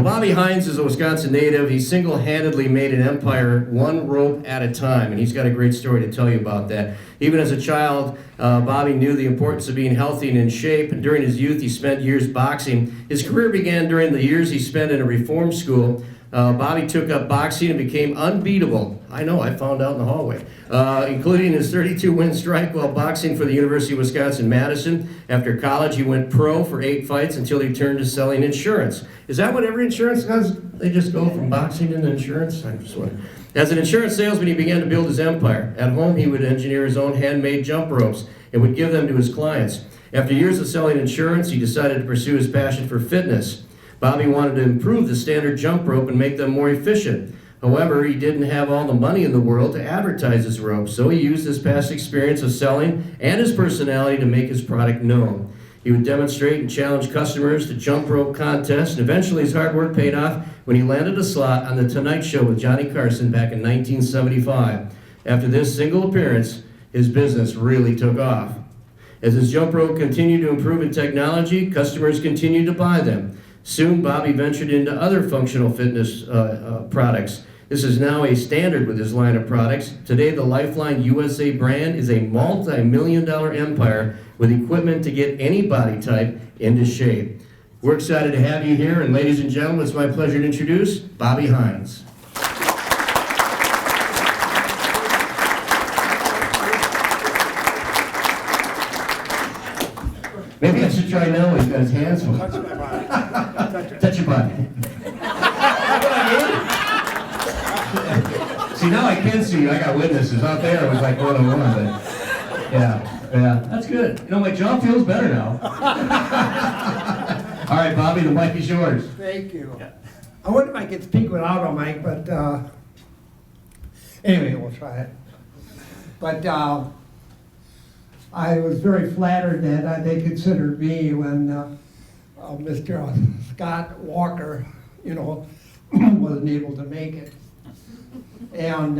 Bobby Hinds is a Wisconsin native. He single-handedly made an empire one rope at a time, and he's got a great story to tell you about that. Even as a child, Bobby knew the importance of being healthy and in shape, and during his youth he spent years boxing. His career began during the years he spent in a reform school. Bobby took up boxing and became unbeatable. I know, I found out in the hallway. Including his 32-win streak while boxing for the University of Wisconsin-Madison. After college, he went pro for 8 fights until he turned to selling insurance. Is that what every insurance does? They just go from boxing into insurance? I just wonder. As an insurance salesman, he began to build his empire. At home, he would engineer his own handmade jump ropes and would give them to his clients. After years of selling insurance, he decided to pursue his passion for fitness. Bobby wanted to improve the standard jump rope and make them more efficient. However, he didn't have all the money in the world to advertise his ropes, so he used his past experience of selling and his personality to make his product known. He would demonstrate and challenge customers to jump rope contests, and eventually his hard work paid off when he landed a slot on The Tonight Show with Johnny Carson back in 1975. After this single appearance, his business really took off. As his jump rope continued to improve in technology, customers continued to buy them. Soon, Bobby ventured into other functional fitness products. This is now a standard with his line of products. Today, the LifelineUSA brand is a multi-million-dollar empire with equipment to get any body type into shape. We're excited to have you here, and ladies and gentlemen, it's my pleasure to introduce Bobby Hinds. Maybe I should try now. He's got his hands full. Touch my body. Touch your body. See, now I can see you. I got witnesses. Out there, it was like one-on-one, but yeah, that's good. You know, my jaw feels better now. All right, Bobby, the mic is yours. Thank you. I wonder if I could speak without a mic, but anyway, we'll try it. But I was very flattered that they considered me when Mr. Scott Walker, wasn't able to make it. And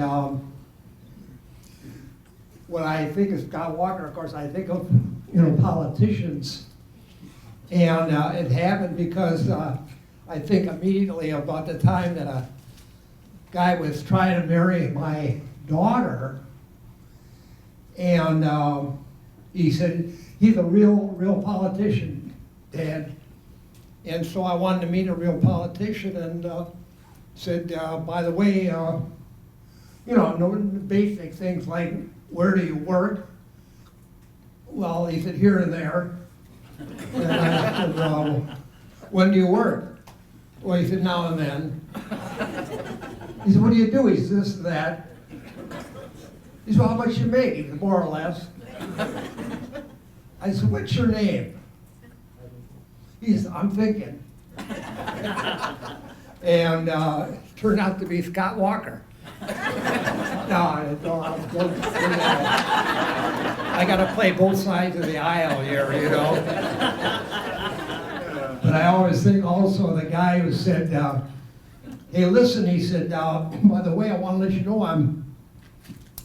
when I think of Scott Walker, of course, I think of politicians. And it happened because I think immediately about the time that a guy was trying to marry my daughter, and he said, he's a real politician, Dad. And so I wanted to meet a real politician, and said, by the way, basic things like, where do you work? Well, he said, here and there. And I said, well, when do you work? Well, he said, now and then. He said, what do you do? He said, this and that. He said, well, how much you make? He said, more or less. I said, what's your name? He said, I'm thinking. And it turned out to be Scott Walker. I got to play both sides of the aisle here, But I always think also the guy who said, hey, listen, he said, by the way, I want to let you know I'm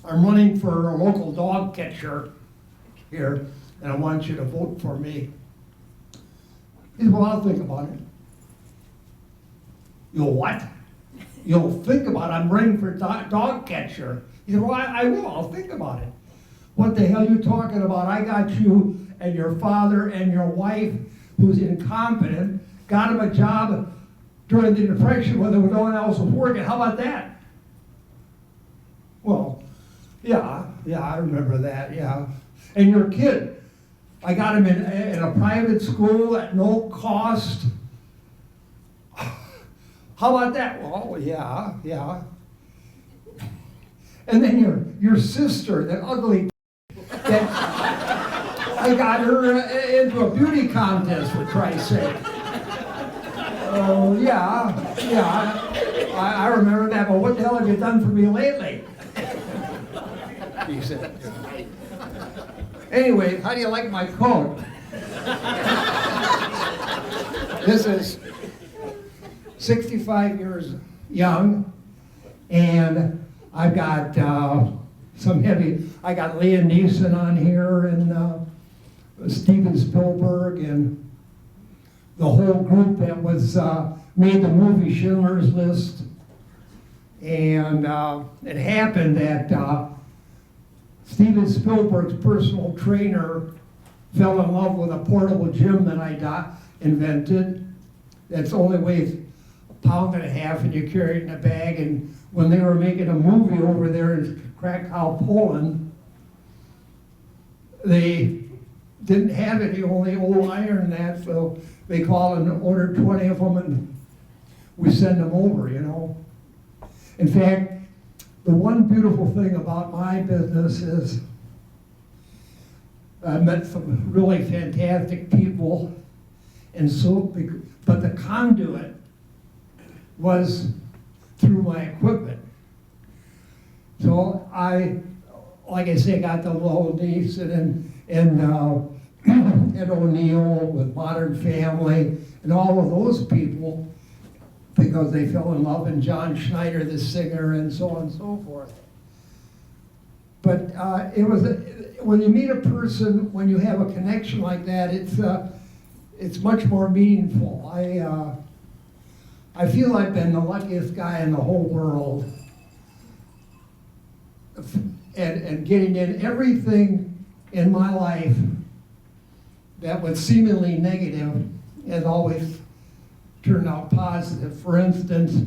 running for a local dog catcher here, and I want you to vote for me. He said, well, I'll think about it. You'll what? You'll think about it. I'm running for dog catcher. He said, well, I will. I'll think about it. What the hell are you talking about? I got you and your father and your wife, who's incompetent, got him a job during the Depression when no one else was working. How about that? Well, yeah, I remember that, yeah. And your kid, I got him in a private school at no cost. How about that? Well, yeah. And then your sister, that ugly, that I got her into a beauty contest, for Christ's sake. Oh, yeah. I remember that, but what the hell have you done for me lately? He said. Anyway, how do you like my coat? This is 65 years young, and I've got I got Liam Neeson on here, and Steven Spielberg, and the whole group that was made the movie Schindler's List. And it happened that Steven Spielberg's personal trainer fell in love with a portable gym that I invented. That's only weighs 1.5 pounds and you carry it in a bag. And when they were making a movie over there in Krakow, Poland, they didn't have any, only old iron that, so they called and ordered 20 of them and we send them over, you know. In fact, the one beautiful thing about my business is I met some really fantastic people, and so, but the conduit was through my equipment. So like I say, got the little niece and O'Neill with Modern Family and all of those people because they fell in love, and John Schneider, the singer, and so on and so forth. But it was when you meet a person, when you have a connection like that, it's much more meaningful. I feel I've been the luckiest guy in the whole world, and getting in everything in my life that was seemingly negative has always turned out positive. For instance,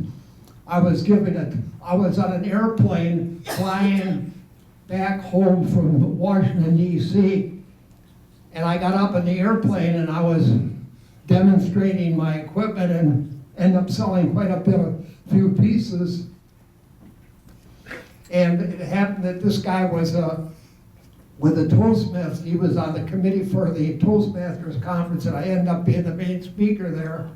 I was on an airplane flying back home from Washington, D.C., and I got up in the airplane and I was demonstrating my equipment and ended up selling quite a few pieces. And it happened that this guy was with the Toastmasters. He was on the committee for the Toastmasters conference, and I ended up being the main speaker there.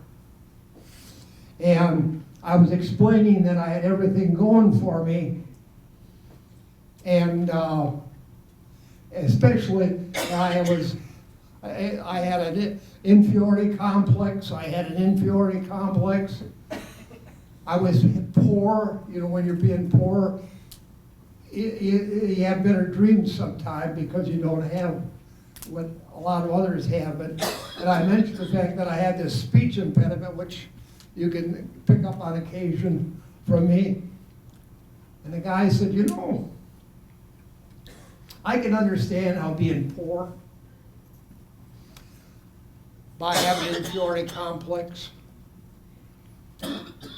And I was explaining that I had everything going for me, and especially I had an inferiority complex. I had an inferiority complex. I was poor. You know, when you're being poor, you have better dreams sometimes because you don't have what a lot of others have. And I mentioned the fact that I had this speech impediment, which you can pick up on occasion from me. And the guy said, you know, I can understand how being poor, by having an inferiority complex,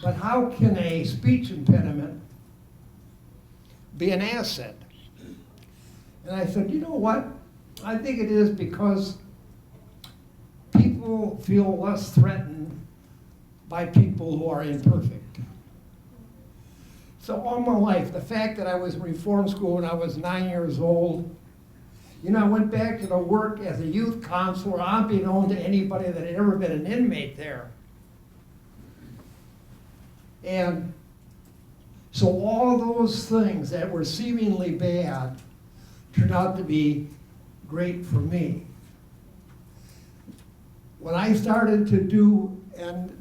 but how can a speech impediment be an asset? And I said, you know what? I think it is because people feel less threatened by people who are imperfect. So all my life, the fact that I was in reform school when I was 9 years old, you know, I went back to the work as a youth counselor, unbeknown to anybody that had ever been an inmate there. And so all those things that were seemingly bad turned out to be great for me. When I started to do, and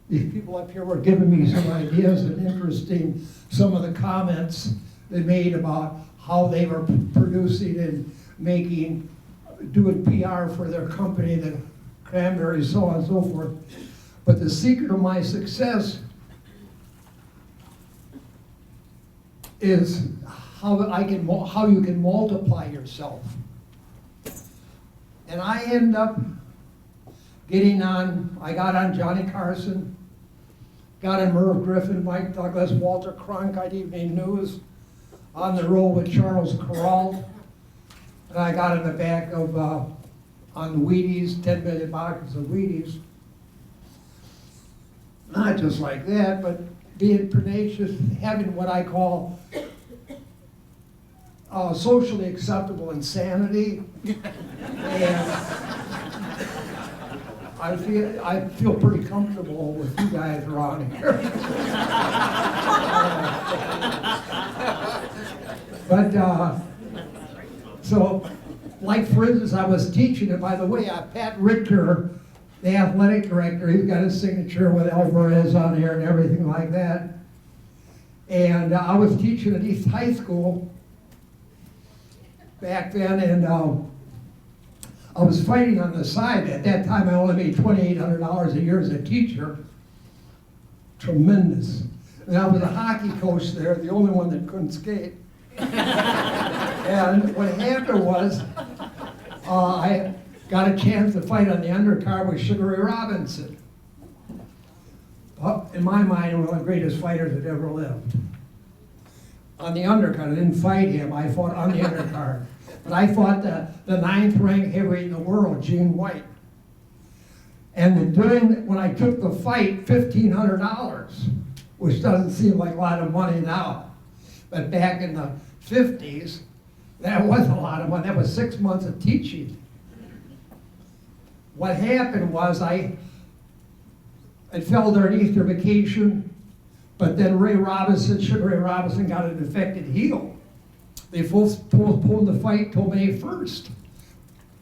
these people up here were giving me some ideas and interesting, some of the comments they made about how they were producing and doing PR for their company, the Cranberries, so on and so forth. But the secret of my success is how you can multiply yourself. And I end up I got on Johnny Carson, got on Merv Griffin, Mike Douglas, Walter Cronkite, Evening News, on the road with Charles Corral, and I got in the back of, on the Wheaties, 10 million boxes of Wheaties. Not just like that, but being pernicious, having what I call socially acceptable insanity. And I feel pretty comfortable with you guys around here. But so, like for instance, I was teaching, and by the way, Pat Richter, the athletic director, he's got his signature with Alvarez on here and everything like that. And I was teaching at East High School back then, and I was fighting on the side. At that time, I only made $2,800 a year as a teacher, tremendous. And I was a hockey coach there, the only one that couldn't skate. And what happened was, I got a chance to fight on the undercard with Sugar Ray Robinson. In my mind, one of the greatest fighters that ever lived. On the undercard, I didn't fight him, I fought on the undercard. But I fought the 9th ranked heavyweight in the world, Gene White. And when I took the fight, $1,500, which doesn't seem like a lot of money now. But back in the 50s, that was a lot of money. That was 6 months of teaching. What happened was I fell during Easter vacation, but then Sugar Ray Robinson got an infected heel. They postponed the fight till May 1st,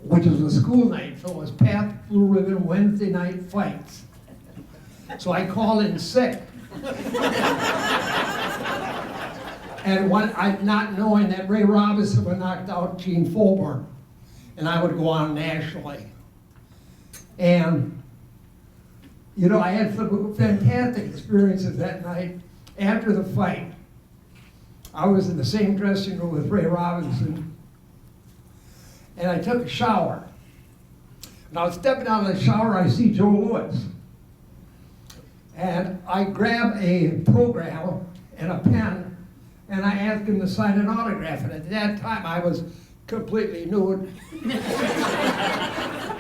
which was a school night, so it was Path Blue Ribbon Wednesday night fights. So I called in sick. And not knowing that Ray Robinson would knocked out Gene Fulburn, and I would go on nationally. And you know, I had some fantastic experiences that night. After the fight, I was in the same dressing room with Ray Robinson, and I took a shower. And I was stepping out of the shower, I see Joe Louis. And I grab a program and a pen, and I asked him to sign an autograph. And at that time, I was completely nude.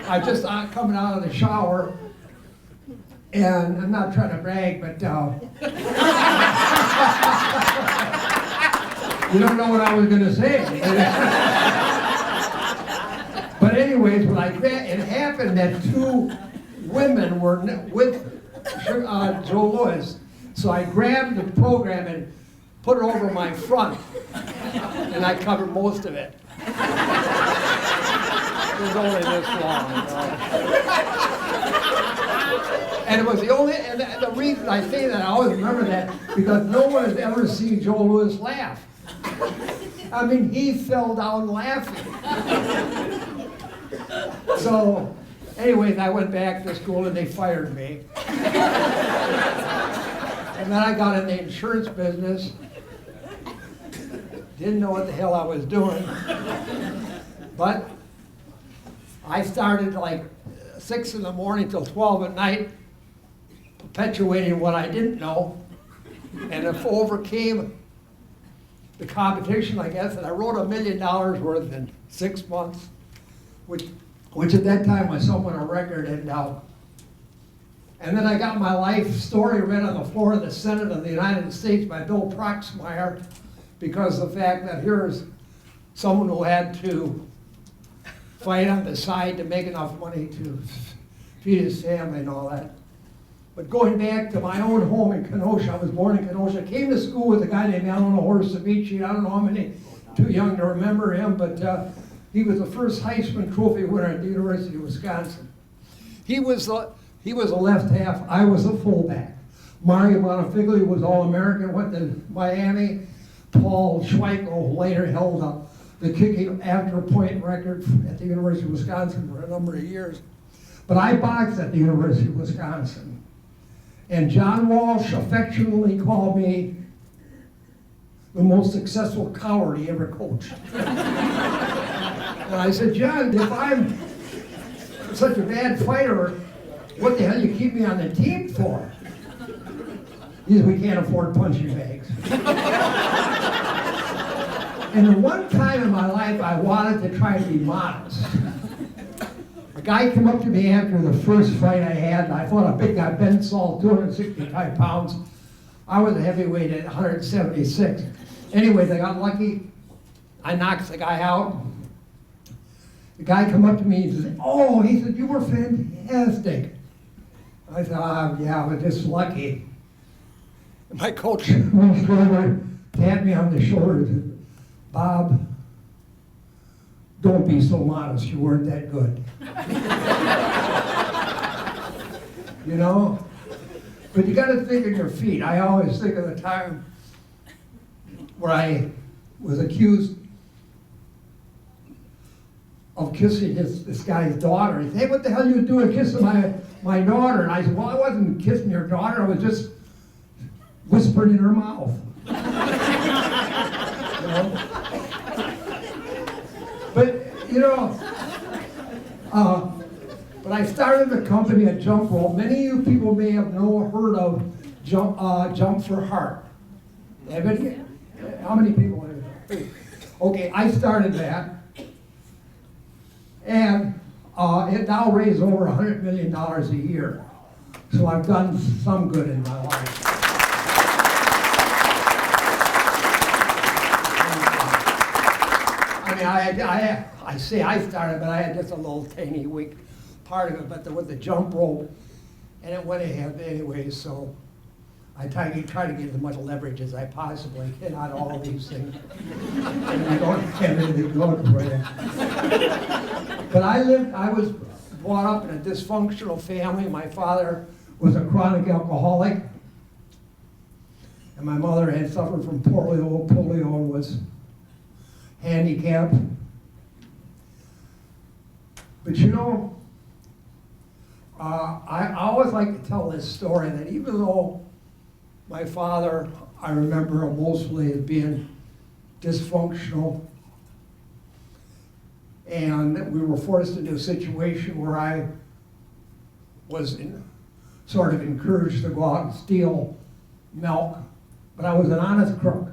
I just coming out of the shower, and I'm not trying to brag, but you don't know what I was going to say. But anyways, it happened that 2 women were with Joe Louis. So I grabbed the program and put it over my front, and I covered most of it. It was only this long. You know? And it was the reason I say that, I always remember that, because no one has ever seen Joe Louis laugh. I mean, he fell down laughing. So, anyways, I went back to school and they fired me. And then I got in the insurance business. Didn't know what the hell I was doing. But I started like 6 in the morning till 12 at night, perpetuating what I didn't know, and if overcame the competition, I guess, and I wrote $1 million worth in 6 months, which at that time was somewhat a record. And then I got my life story read on the floor of the Senate of the United States by Bill Proxmire, because of the fact that here's someone who had to fight on the side to make enough money to feed his family and all that. But going back to my own home in Kenosha, I was born in Kenosha, came to school with a guy named Alan Horsevici. I don't know how many, too young to remember him, but he was the first Heisman Trophy winner at the University of Wisconsin. He was a left half, I was a fullback. Mario Bonifigli was All-American, went to Miami. Paul Schweikel later held up the kicking after point record at the University of Wisconsin for a number of years. But I boxed at the University of Wisconsin. And John Walsh affectionately called me the most successful coward he ever coached. And I said, John, if I'm such a bad fighter, what the hell do you keep me on the team for? He said, we can't afford punching bags. And the one time in my life I wanted to try to be modest. A guy came up to me after the first fight I had, and I fought a big guy, Ben Saul, 265 pounds. I was a heavyweight at 176. Anyways, I got lucky. I knocked the guy out. The guy came up to me and said, oh, he said, you were fantastic. I said, yeah, I was just lucky. And my coach reached over, tapped me on the shoulder and said, Bob, don't be so modest, you weren't that good. You know? But you gotta think on your feet. I always think of the time where I was accused of kissing this guy's daughter. He said, hey, what the hell are you doing kissing my daughter? And I said, well, I wasn't kissing your daughter, I was just whispered in her mouth. You know? But, you know, but I started a company at Jump Rope. Many of you people may have heard of Jump for Heart. How many people have heard? Okay, I started that. And it now raises over $100 million a year. So I've done some good in my life. I mean, I say I started, but I had just a little tiny weak part of it, but there was the jump rope, and it went ahead anyway, so I try to get as much leverage as I possibly can on all of these things. And I don't have anything going for you. But I was brought up in a dysfunctional family. My father was a chronic alcoholic, and my mother had suffered from polio and was handicapped. But you know, I always like to tell this story that even though my father, I remember him mostly as being dysfunctional, and we were forced into a situation where I was sort of encouraged to go out and steal milk, but I was an honest crook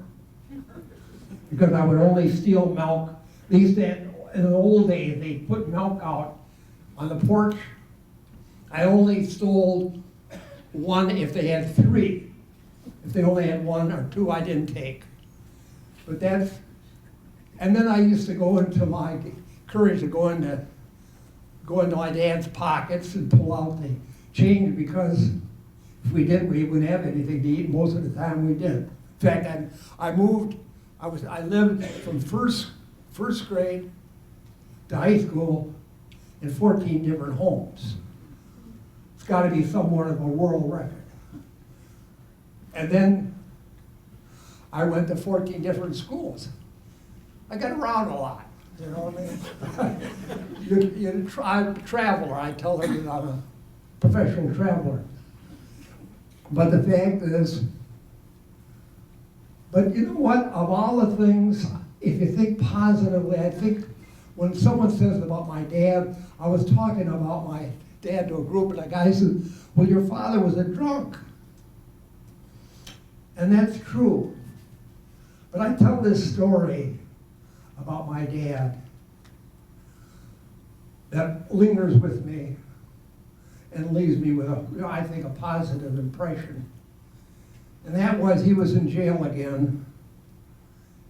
because I would only steal milk. They used to, in the old days, they put milk out on the porch. I only stole one if they had three. If they only had one or two, I didn't take. But and then I used to go into my courage to go into my dad's pockets and pull out the change, because if we didn't, we wouldn't have anything to eat. Most of the time we did. In fact, I lived from first grade to high school in 14 different homes. It's got to be somewhat of a world record. And then I went to 14 different schools. I got around a lot, you know what I mean? You're a traveler. I tell them that I'm a professional traveler. But the fact is, but you know what? Of all the things, if you think positively, I think when someone says about my dad, I was talking about my dad to a group, and a guy said, well, your father was a drunk. And that's true. But I tell this story about my dad that lingers with me and leaves me with I think, a positive impression. And that was, he was in jail again,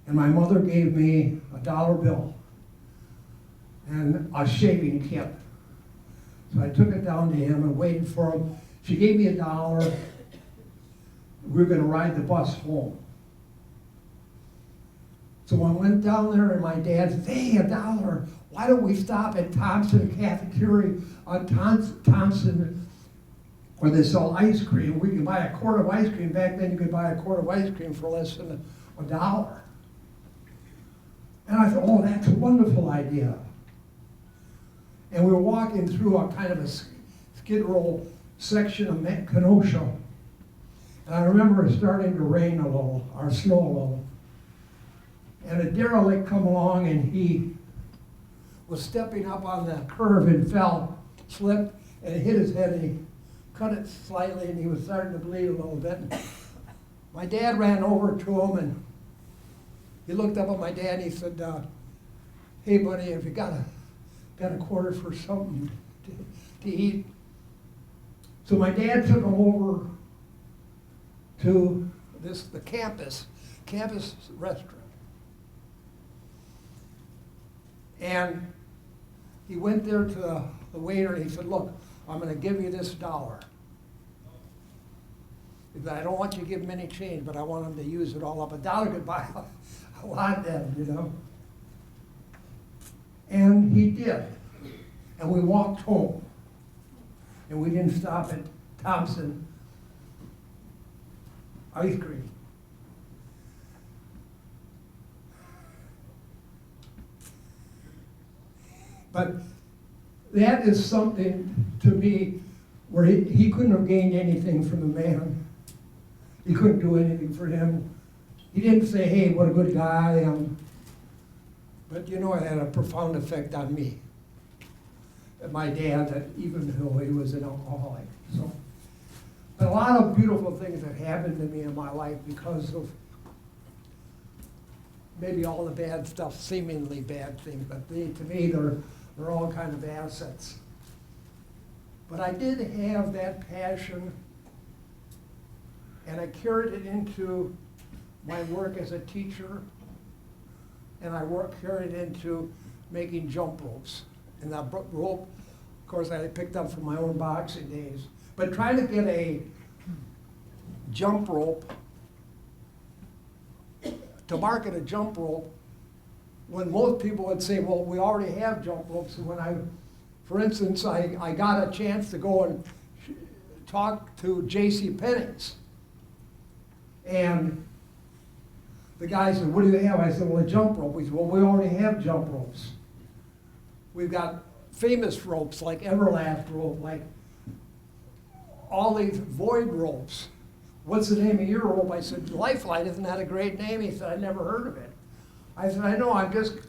and my mother gave me a $1 bill and a shaving kit. So I took it down to him and waited for him. She gave me $1. We were going to ride the bus home. So I went down there, and my dad said, hey, $1. Why don't we stop at Thompson Cafeteria, Thompson, where they sell ice cream. We can buy a quart of ice cream. Back then you could buy a quart of ice cream for less than $1. And I thought, oh, that's a wonderful idea. And we were walking through a kind of a skid row section of Kenosha. And I remember it starting to rain a little, or snow a little. And a derelict come along, and he was stepping up on the curb and fell, slipped, and hit his head, and he cut it slightly, and he was starting to bleed a little bit. My dad ran over to him, and he looked up at my dad, and he said, hey, buddy, have you got a quarter for something to eat? So my dad took him over to the campus restaurant. And he went there to the waiter, and he said, look, I'm going to give you this $1. He said, I don't want you to give him any change, but I want him to use it all up. $1 could buy a lot then, you know. And he did. And we walked home. And we didn't stop at Thompson ice cream. But that is something to me where he couldn't have gained anything from the man. He couldn't do anything for him. He didn't say, hey, what a good guy I am. But you know, it had a profound effect on me. And my dad, that even though he was an alcoholic. So, but a lot of beautiful things have happened to me in my life because of maybe all the bad stuff, seemingly bad things, but to me, they're all kind of assets. But I did have that passion, and I carried it into my work as a teacher, and I carried it into making jump ropes. And that rope, of course, I picked up from my own boxing days. But trying to get a jump rope, to market a jump rope, when most people would say, well, we already have jump ropes. And when for instance, I got a chance to go and talk to J.C. Penney's. And the guy said, what do you have? I said, well, a jump rope. He said, well, we already have jump ropes. We've got famous ropes like Everlast rope, like all these void ropes. What's the name of your rope? I said, Lifeline. Isn't that a great name? He said, I never heard of it. I said, I know, I'm just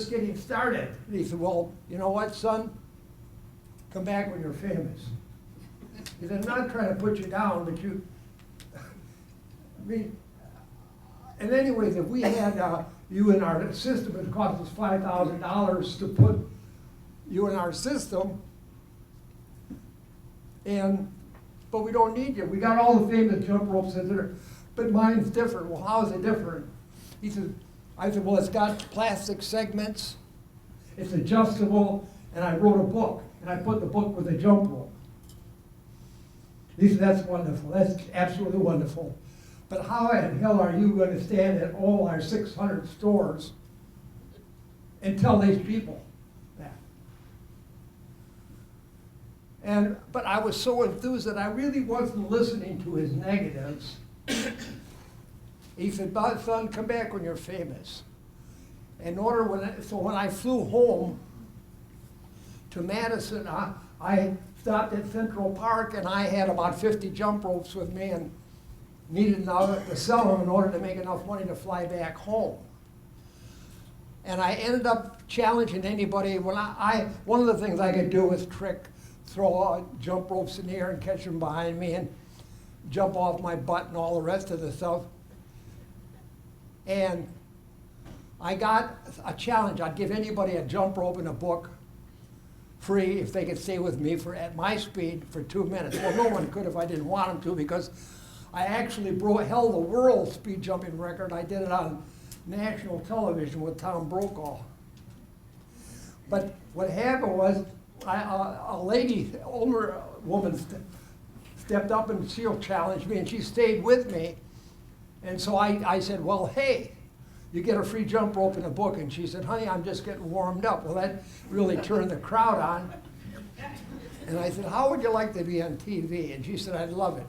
getting started. And he said, well, you know what, son? Come back when you're famous. He said, I'm not trying to put you down, but and anyways, if we had you in our system, it cost us $5,000 to put you in our system, but we don't need you. We got all the famous jump ropes that are, but mine's different. Well, how is it different? I said, well, it's got plastic segments, it's adjustable, and I wrote a book, and I put the book with a jump rope. He said, that's wonderful, that's absolutely wonderful. But how in hell are you going to stand at all our 600 stores and tell these people that? But I was so enthused that I really wasn't listening to his negatives. He said, son, come back when you're famous. So when I flew home to Madison, I stopped at Central Park, and I had about 50 jump ropes with me and needed now to sell them in order to make enough money to fly back home. And I ended up challenging anybody. One of the things I could do was throw jump ropes in the air and catch them behind me and jump off my butt and all the rest of the stuff. And I got a challenge. I'd give anybody a jump rope and a book free if they could stay with me at my speed for 2 minutes. Well, no one could if I didn't want them to, because I actually held the world speed jumping record. I did it on national television with Tom Brokaw. But what happened was, a lady, older woman, stepped up and she challenged me, and she stayed with me. And so I said, well, hey, you get a free jump rope and a book. And she said, honey, I'm just getting warmed up. Well, that really turned the crowd on. And I said, how would you like to be on TV? And she said, I'd love it.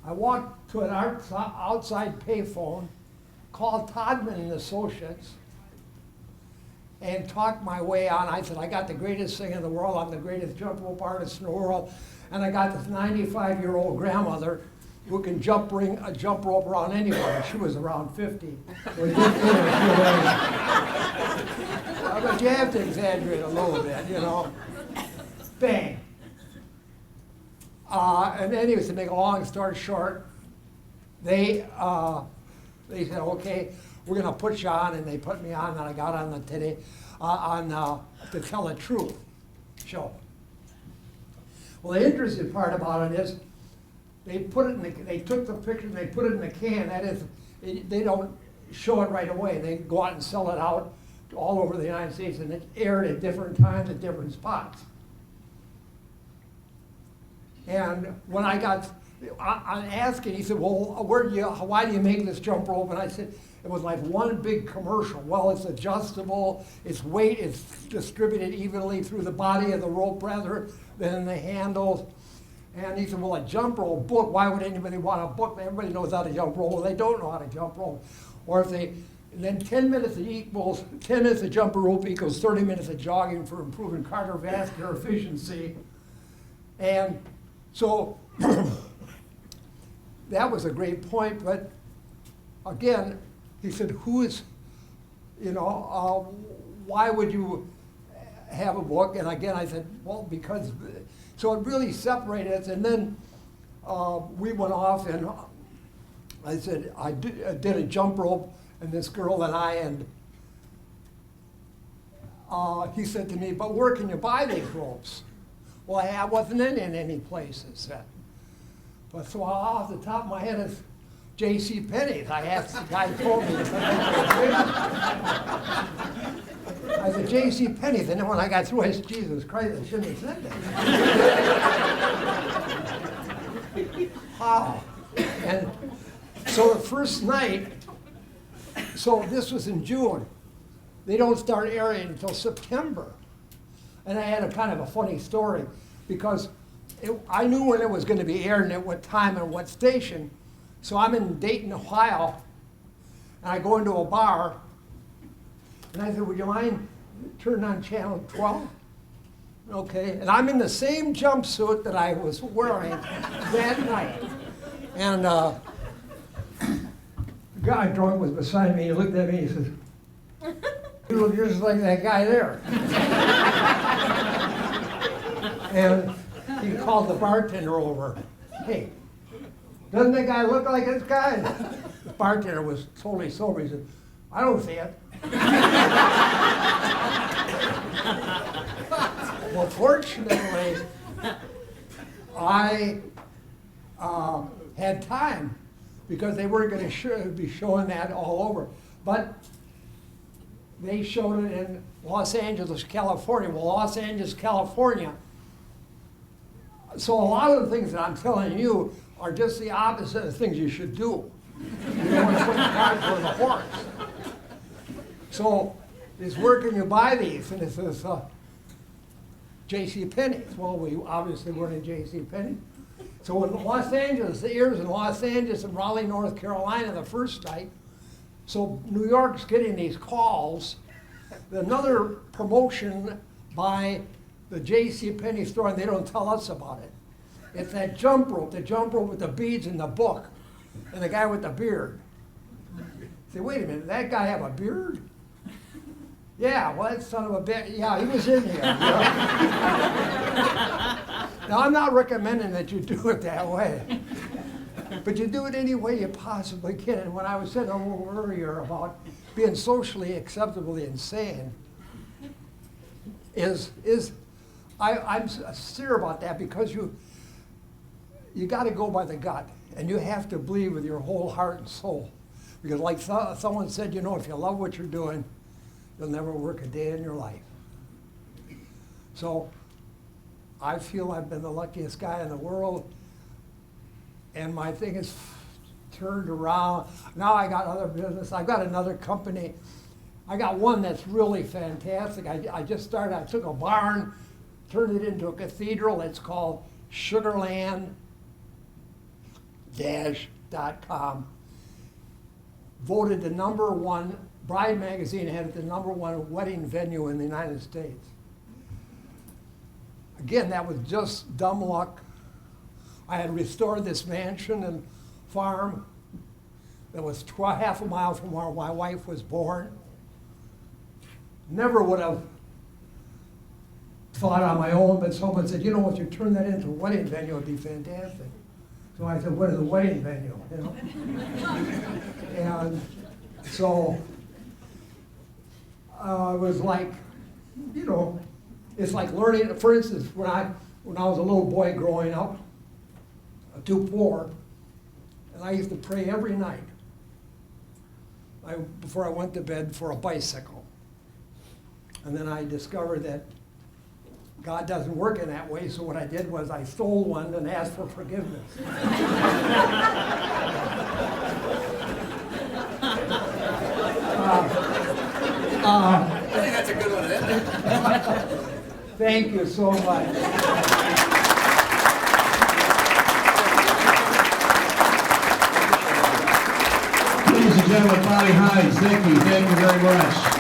I walked to an outside payphone, called Todman and Associates, and talked my way on. I said, I got the greatest thing in the world. I'm the greatest jump rope artist in the world. And I got this 95-year-old grandmother who can bring a jump rope around anywhere. She was around 50. But you have to exaggerate a little bit, you know. Bang. And anyways, to make a long story short, they said, okay, we're going to put you on, and they put me on, and I got on the Tell the Truth show. Well, the interesting part about it is they took the picture and they put it in the can. That is, they don't show it right away. They go out and sell it out all over the United States, and it aired at different times at different spots. And when I got on asking, he said, well, why do you make this jump rope? And I said, it was like one big commercial. Well, it's adjustable, its weight is distributed evenly through the body of the rope rather than the handles. And he said, well, a jump rope book, why would anybody want a book? Everybody knows how to jump rope. Well, they don't know how to jump rope. Or then 10 minutes of jump rope equals 30 minutes of jogging for improving cardiovascular efficiency. And so that was a great point, but again, he said, why would you have a book? And again, I said, well, because, so it really separated us. And then we went off, and I said, I did a jump rope, and this girl and I, and he said to me, but where can you buy these ropes? Well, I wasn't in any places then. But so off the top of my head, it's J.C. Penney's. I asked the guy who told me. I said, J.C. Penney's. And then when I got through, I said, Jesus Christ, I shouldn't have said that. Wow. And so the first night, so this was in June. They don't start airing until September. And I had a kind of a funny story because I knew when it was going to be aired and at what time and what station. So I'm in Dayton, Ohio, and I go into a bar, and I said, would you mind turning on channel 12? Okay, and I'm in the same jumpsuit that I was wearing that night. And the guy drunk was beside me, he looked at me, he says, you look just like that guy there. And he called the bartender over. Hey, doesn't that guy look like this guy? The bartender was totally sober. He said, I don't see it. Well, fortunately, I had time because they weren't going to be showing that all over. But they showed it in Los Angeles, California. Well, Los Angeles, California. So a lot of the things that I'm telling you are just the opposite of things you should do. You don't want to put the cart before the horse. So it's where can you buy these? And it says J.C. Penney's. Well, we obviously weren't in J.C. Penney. So in Los Angeles, the airs in Los Angeles and Raleigh, North Carolina the first night. So New York's getting these calls. Another promotion by the J.C. Penney store, and they don't tell us about it. It's that jump rope, the jump rope with the beads in the book, and the guy with the beard. Say, wait a minute, that guy have a beard? Yeah, well, that son of a bitch, yeah, he was in here. You know? Now, I'm not recommending that you do it that way, but you do it any way you possibly can. And when I was saying a little earlier about being socially acceptably insane, I'm sincere about that because you got to go by the gut, and you have to believe with your whole heart and soul. Because like someone said, if you love what you're doing, you'll never work a day in your life. So I feel I've been the luckiest guy in the world, and my thing is turned around. Now I got other business. I've got another company. I got one that's really fantastic. I just started, I took a barn, turned it into a cathedral. It's called sugarland-.com. Voted the #1, Bride Magazine had it the #1 wedding venue in the United States. Again, that was just dumb luck. I had restored this mansion and farm that was half a mile from where my wife was born. Never would have thought on my own, but someone said, if you turn that into a wedding venue, it'd be fantastic. So I said, what is a wedding venue? And so it was like, it's like learning. For instance, when I was a little boy growing up, too poor, and I used to pray every night before I went to bed for a bicycle. And then I discovered that God doesn't work in that way, so what I did was I stole one and asked for forgiveness. I think that's a good one, isn't it? Thank you so much. Ladies and gentlemen, Bobby Hinds, thank you very much.